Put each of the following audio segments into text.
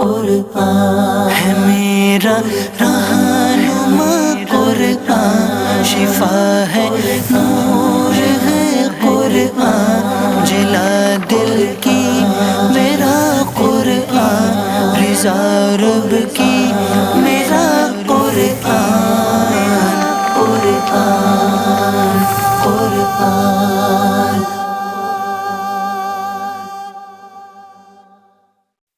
قرآن ہے میرا رہنما قرآن، شفا ہے نور ہے قرآن، جلا دل کی میرا قرآن، رضا رب کی میرا قرآن، قرآن قرآن۔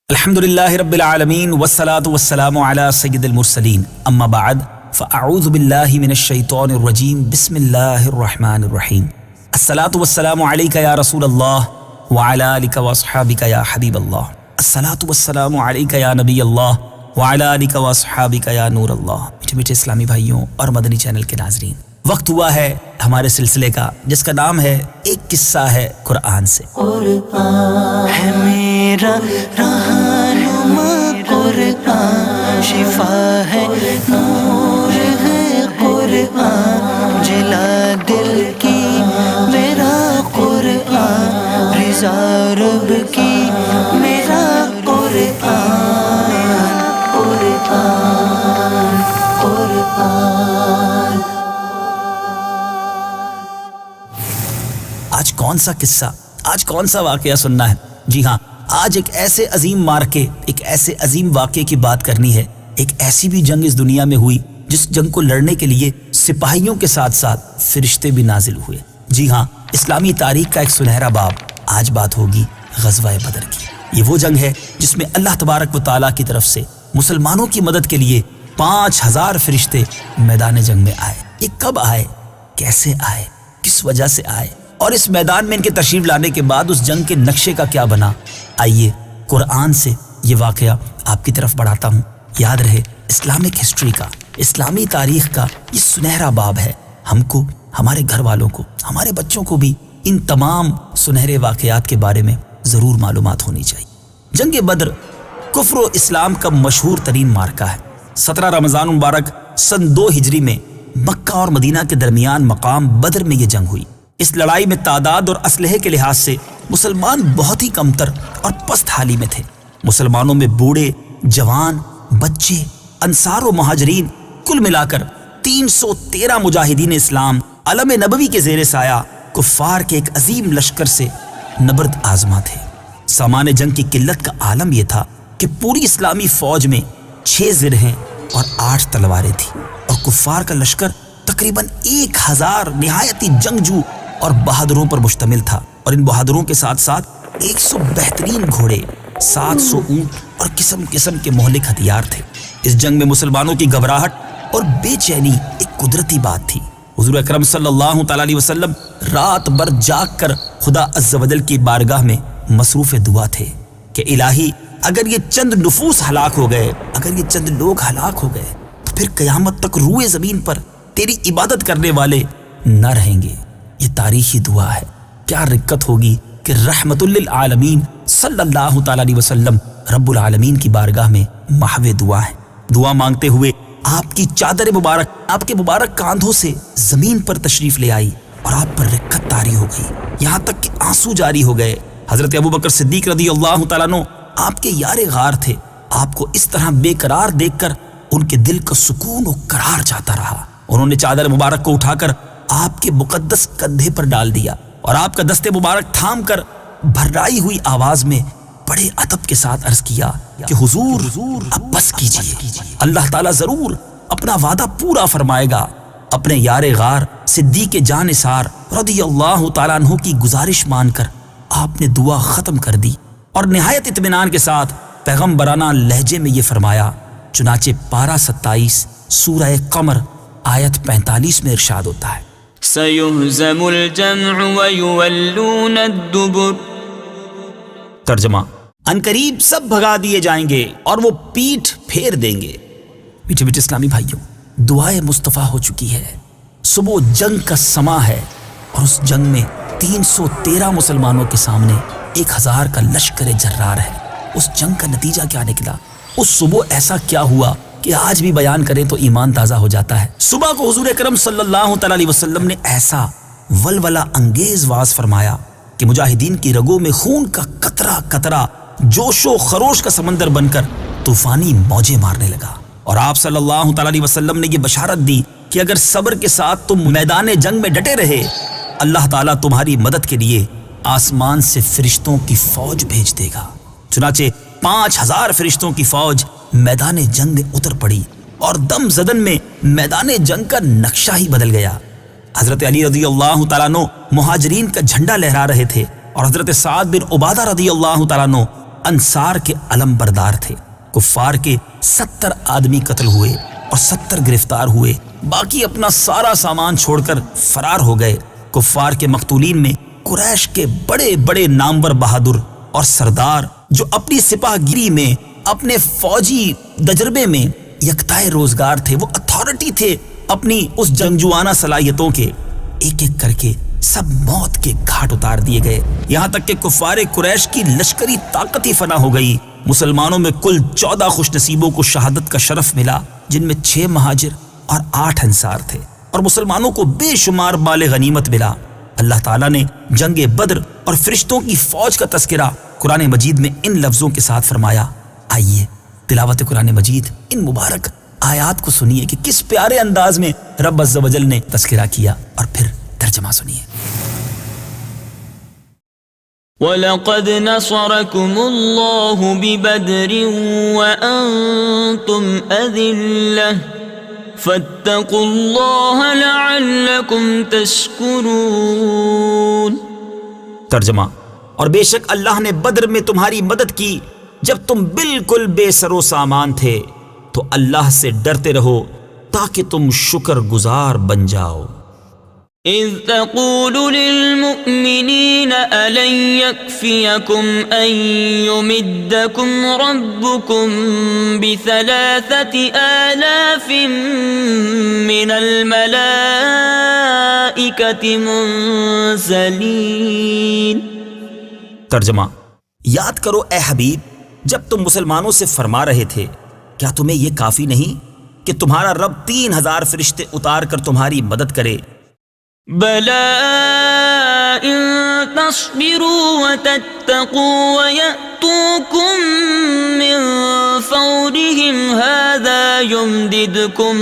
الحمدللہ رب العالمین والصلاة والسلام علی سید المرسلین، اما بعد فاعوذ باللہ من الشیطان الرجیم، بسم اللہ الرحمن الرحیم۔ الصلاة والسلام علیک یا رسول اللہ وعلی آلک واصحابک یا حبیب اللہ، الصلاة والسلام علیک یا نبی اللہ وعلی آلک واصحابک یا نور اللہ۔ میٹھے میٹھے اسلامی بھائیوں اور مدنی چینل کے ناظرین، وقت ہوا ہے ہمارے سلسلے کا جس کا نام ہے ایک قصہ ہے قرآن سے۔ قرآن ہے میرا رہنما قرآن، شفا ہے نور ہے قرآن، جلا دل کی میرا قرآن، رضا رب کی میرا قرآن، قرآن قرآن۔ آج کون سا قصہ، آج کون سا واقعہ سننا ہے؟ جی ہاں، آج ایک ایسے عظیم مارکے، ایک ایسے عظیم واقعے کی بات کرنی ہے۔ ایک ایسی بھی جنگ اس دنیا میں ہوئی جس جنگ کو لڑنے کے لیے سپاہیوں کے ساتھ ساتھ فرشتے بھی نازل ہوئے۔ جی ہاں، اسلامی تاریخ کا ایک سنہرا باب۔ آج بات ہوگی غزوہ بدر کی۔ یہ وہ جنگ ہے جس میں اللہ تبارک و تعالیٰ کی طرف سے مسلمانوں کی مدد کے لیے 5000 فرشتے میدان جنگ میں آئے۔ یہ کب آئے، کیسے آئے، کس وجہ سے آئے، اور اس میدان میں ان کے تشریف لانے کے بعد اس جنگ کے نقشے کا کیا بنا؟ آئیے قرآن سے یہ واقعہ آپ کی طرف بڑھاتا ہوں۔ یاد رہے، اسلامک ہسٹری کا، اسلامی تاریخ کا یہ سنہرا باب ہے۔ ہم کو، ہمارے گھر والوں کو، ہمارے بچوں کو بھی ان تمام سنہرے واقعات کے بارے میں ضرور معلومات ہونی چاہیے۔ جنگ بدر کفر و اسلام کا مشہور ترین مارکہ ہے۔ 17 رمضان مبارک سن 2 ہجری میں مکہ اور مدینہ کے درمیان مقام بدر میں یہ جنگ ہوئی۔ اس لڑائی میں تعداد اور اسلحے کے لحاظ سے مسلمان بہت ہی کمتر اور پست حالی میں تھے۔ مسلمانوں میں بوڑھے، جوان، بچے، انصار و مہاجرین کل ملا کر 313 مجاہدین اسلام علم نبوی کے زیر سایہ کفار کے ایک عظیم لشکر سے نبرد آزما تھے۔ سامان جنگ کی قلت کا عالم یہ تھا کہ پوری اسلامی فوج میں 6 زرہیں اور 8 تلواریں تھیں، اور کفار کا لشکر تقریباً 1000 نہایتی جنگجو اور بہادروں پر مشتمل تھا، اور ان بہادروں کے ساتھ ساتھ 100 بہترین گھوڑے، 700 اونٹ اور قسم قسم کے مہلک ہتھیار تھے۔ اس جنگ میں مسلمانوں کی گھبراہٹ اور بے چینی ایک قدرتی بات تھی۔ حضور اکرم صلی اللہ تعالیٰ علیہ وسلم رات بھر جاگ کر خدا عز و جل کی بارگاہ میں مصروف دعا تھے کہ الہی، اگر یہ چند نفوس ہلاک ہو گئے، اگر یہ چند لوگ ہلاک ہو گئے تو پھر قیامت تک روئے زمین پر تیری عبادت کرنے والے نہ رہیں گے۔ یہ تاریخی دعا ہے۔ کیا رکت ہوگی کہ رحمت للعالمین صلی اللہ تعالیٰ علیہ وسلم رب العالمین کی بارگاہ میں محو دعا ہے۔ دعا مانگتے ہوئے آپ کی چادر مبارک آپ کے مبارک کاندھوں سے زمین پر تشریف لے آئی اور آپ پر رکت طاری ہو گئی، یہاں تک کہ آنسو جاری ہو گئے۔ حضرت ابوبکر صدیق رضی اللہ تعالیٰ عنہ آپ کے یار غار تھے۔ آپ کو اس طرح بے قرار دیکھ کر ان کے دل کا سکون و قرار جاتا رہا۔ انہوں نے چادر مبارک کو اٹھا کر آپ کے مقدس کندھے پر ڈال دیا اور آپ کا دست مبارک تھام کر بھرائی ہوئی آواز میں بڑے ادب کے ساتھ عرض کیا کہ حضور اب بس کیجئے، اللہ تعالیٰ ضرور اپنا وعدہ پورا فرمائے گا۔ اپنے یار غار صدیق جان نثار رضی اللہ تعالیٰ عنہ کی گزارش مان کر آپ نے دعا ختم کر دی اور نہایت اطمینان کے ساتھ پیغمبرانہ لہجے میں یہ فرمایا۔ چنانچہ پارہ 27 سورہ قمر آیت 45 میں ارشاد ہوتا ہے، سَيُهْزَمُ الْجَمْعُ وَيُوَلُّونَ الدُّبُرَ۔ ترجمہ، عنقریب سب بھگا دیے جائیں گے اور وہ پیٹھ پھیر دیں گے۔ میٹھے میٹھے اسلامی بھائیوں، دعائے مصطفیٰ ہو چکی ہے۔ صبح جنگ کا سما ہے اور اس جنگ میں 313 مسلمانوں کے سامنے 1000 کا لشکر جرار ہے۔ اس جنگ کا نتیجہ کیا نکلا؟ اس صبح ایسا کیا ہوا کہ آج بھی بیان کریں تو ایمان تازہ ہو جاتا ہے۔ صبح کو حضور اکرم صلی اللہ تعالیٰ علیہ وسلم نے ایسا ولولہ انگیز واز فرمایا کہ مجاہدین کی رگوں میں خون کا قطرہ قطرہ جوش و خروش کا سمندر بن کر طوفانی موجیں مارنے لگا۔ اور آپ صلی اللہ تعالی علیہ وسلم نے یہ بشارت دی کہ اگر صبر کے ساتھ تم میدان جنگ میں ڈٹے رہے، اللہ تعالیٰ تمہاری مدد کے لیے آسمان سے فرشتوں کی فوج بھیج دے گا۔ چنانچہ 5000 فرشتوں کی فوج میدان جنگ میں اتر پڑی اور دم زدن میں میدان جنگ کا نقشہ ہی بدل گیا۔ حضرت علی رضی اللہ تعالیٰ عنہ مہاجرین کا جھنڈا لہرا رہے تھے اور حضرت سعد بن عبادہ رضی اللہ تعالیٰ عنہ انصار کے علم بردار تھے۔ کفار کے 70 آدمی قتل ہوئے اور 70 گرفتار ہوئے، باقی اپنا سارا سامان چھوڑ کر فرار ہو گئے۔ کفار کے مقتولین میں قریش کے بڑے بڑے نامور بہادر اور سردار جو اپنی سپاہ گیری میں، اپنے فوجی تجربے میں یکتائے روزگار تھے، وہ اتھارٹی تھے اپنی اس جنگجوانہ صلاحیتوں کے، ایک ایک کر کے سب موت کے گھاٹ اتار دیے گئے، یہاں تک کہ کفار قریش کی لشکری طاقت ہی فنا ہو گئی۔ مسلمانوں میں کل 14 خوش نصیبوں کو شہادت کا شرف ملا، جن میں 6 مہاجر اور 8 انصار تھے، اور مسلمانوں کو بے شمار مال غنیمت ملا۔ اللہ تعالیٰ نے جنگ بدر اور فرشتوں کی فوج کا تذکرہ قرآن مجید میں ان لفظوں کے ساتھ فرمایا۔ آئیے تلاوت قرآن مجید ان مبارک آیات کو سنیے کہ کس پیارے انداز میں رب عز و جل نے تذکرہ کیا، اور پھر ترجمہ سنیے۔ وَلَقَدْ نَصَرَكُمُ اللَّهُ بِبَدْرٍ وَأَنْتُمْ أَذِلَّةٌ فَاتَّقُوا اللَّهَ لَعَلَّكُمْ تَشْكُرُونَ۔ ترجمہ، اور بے شک اللہ نے بدر میں تمہاری مدد کی جب تم بالکل بے سر و سامان تھے، تو اللہ سے ڈرتے رہو تاکہ تم شکر گزار بن جاؤ۔ إذ تقول للمؤمنين ألن يكفيكم أن يمدكم ربكم ب3000 من الملائكة منزلين۔ ترجمہ، یاد کرو اے حبیب جب تم مسلمانوں سے فرما رہے تھے، کیا تمہیں یہ کافی نہیں کہ تمہارا رب 3000 فرشتے اتار کر تمہاری مدد کرے؟ بَلَىٰ إِن تَصْبِرُوا وَتَتَّقُوا وَيَأْتُوكُم مِّن فَوْرِهِمْ هَٰذَا يُمْدِدْكُمْ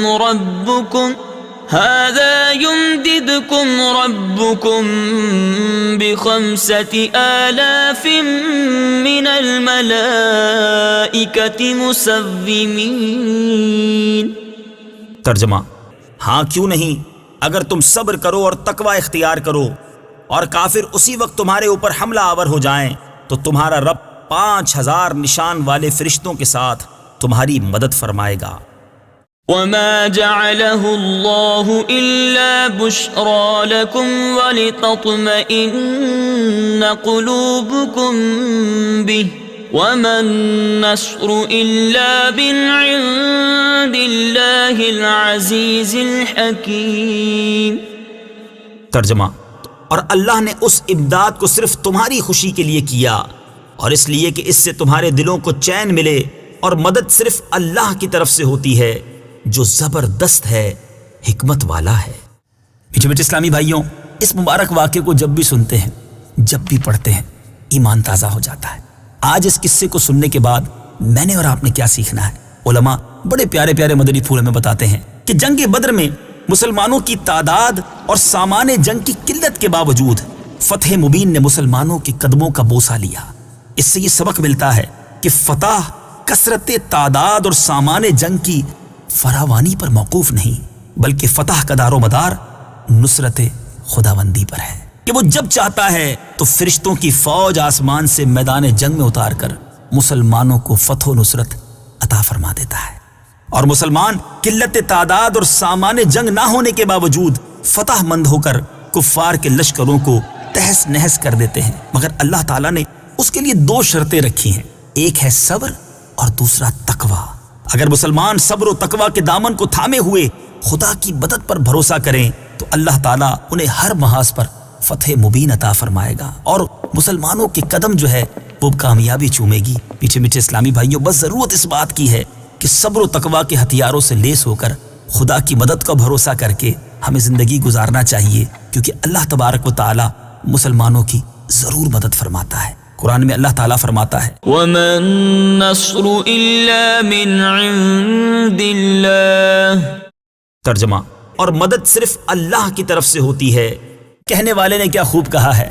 رَبُّكُم ب5000 مِّنَ الْمَلَائِكَةِ مُسَوِّمِينَ۔ ترجمہ، ہاں کیوں نہیں، اگر تم صبر کرو اور تقوی اختیار کرو اور کافر اسی وقت تمہارے اوپر حملہ آور ہو جائیں تو تمہارا رب 5000 نشان والے فرشتوں کے ساتھ تمہاری مدد فرمائے گا۔ وَمَا جَعَلَهُ اللَّهُ إِلَّا بُشْرَىٰ لَكُمْ وَلِتَطْمَئِنَّ قُلُوبُكُمْ بِهِ وَمَا النَّصْرُ إِلَّا مِنْ عِندِ اللَّهِ الْعَزِيزِ الْحَكِيمِ۔ ترجمہ، اور اللہ نے اس امداد کو صرف تمہاری خوشی کے لیے کیا، اور اس لیے کہ اس سے تمہارے دلوں کو چین ملے، اور مدد صرف اللہ کی طرف سے ہوتی ہے جو زبردست ہے، حکمت والا ہے۔ میٹھے میٹھے اسلامی بھائیوں، اس مبارک واقعے کو جب بھی سنتے ہیں، جب بھی پڑھتے ہیں، ایمان تازہ ہو جاتا ہے۔ آج اس قصے کو سننے کے بعد میں نے اور آپ نے کیا سیکھنا ہے؟ علماء بڑے پیارے پیارے مدنی پھول ہمیں بتاتے ہیں کہ جنگ بدر میں مسلمانوں کی تعداد اور سامان جنگ کی قلت کے باوجود فتح مبین نے مسلمانوں کے قدموں کا بوسہ لیا۔ اس سے یہ سبق ملتا ہے کہ فتح کثرت تعداد اور سامان جنگ کی فراوانی پر موقوف نہیں، بلکہ فتح کا دار و مدار نصرت خداوندی پر ہے کہ وہ جب چاہتا ہے تو فرشتوں کی فوج آسمان سے میدان جنگ میں اتار کر مسلمانوں کو فتح و نصرت عطا فرما دیتا ہے، اور مسلمان قلت تعداد اور سامان جنگ نہ ہونے کے باوجود فتح مند ہو کر کفار کے لشکروں کو تہس نہس کر دیتے ہیں۔ مگر اللہ تعالیٰ نے اس کے لیے 2 شرطیں رکھی ہیں، ایک ہے صبر اور دوسرا تقوی۔ اگر مسلمان صبر و تقوی کے دامن کو تھامے ہوئے خدا کی مدد پر بھروسہ کریں تو اللہ تعالیٰ انہیں ہر محاذ پر فتح مبین عطا فرمائے گا، اور مسلمانوں کے قدم جو ہے وہ کامیابی چومے گی۔ میٹھے میٹھے اسلامی بھائیوں، بس ضرورت اس بات کی ہے کہ صبر و تقوی کے ہتھیاروں سے لیس ہو کر خدا کی مدد کا بھروسہ کر کے ہمیں زندگی گزارنا چاہیے، کیونکہ اللہ تبارک و تعالیٰ مسلمانوں کی ضرور مدد فرماتا ہے۔ قرآن میں اللہ تعالیٰ فرماتا ہے وَمَا النَّصْرُ إِلَّا مِنْ عِنْدِ اللَّهِ، ترجمہ، اور مدد صرف اللہ کی طرف سے ہوتی ہے۔ کہنے والے نے کیا خوب کہا ہے،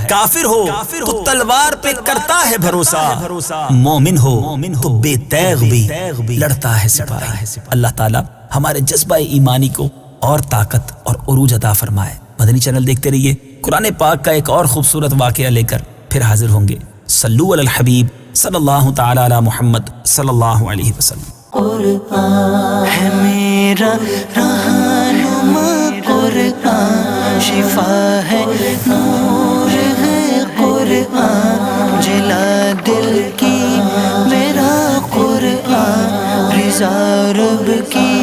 کافر ہو تو تلوار پہ کرتا ہے بھروسہ، مومن ہو تو بے تیغ بھی لڑتا ہے سپاہی۔ اللہ تعالیٰ ہمارے جذبہ ایمانی کو اور طاقت اور عروج عطا فرمائے۔ مدنی چینل دیکھتے رہیے، قرآن پاک کا ایک اور خوبصورت واقعہ لے کر پھر حاضر ہوں گے۔ صلو علی الحبیب صلی اللہ تعالی علی محمد صلی اللہ علیہ وسلم۔ قرآن ہے میرا رہنما، قرآن شفا ہے، نور ہے قرآن، جلا دل کی میرا قرآن، رضا رب کی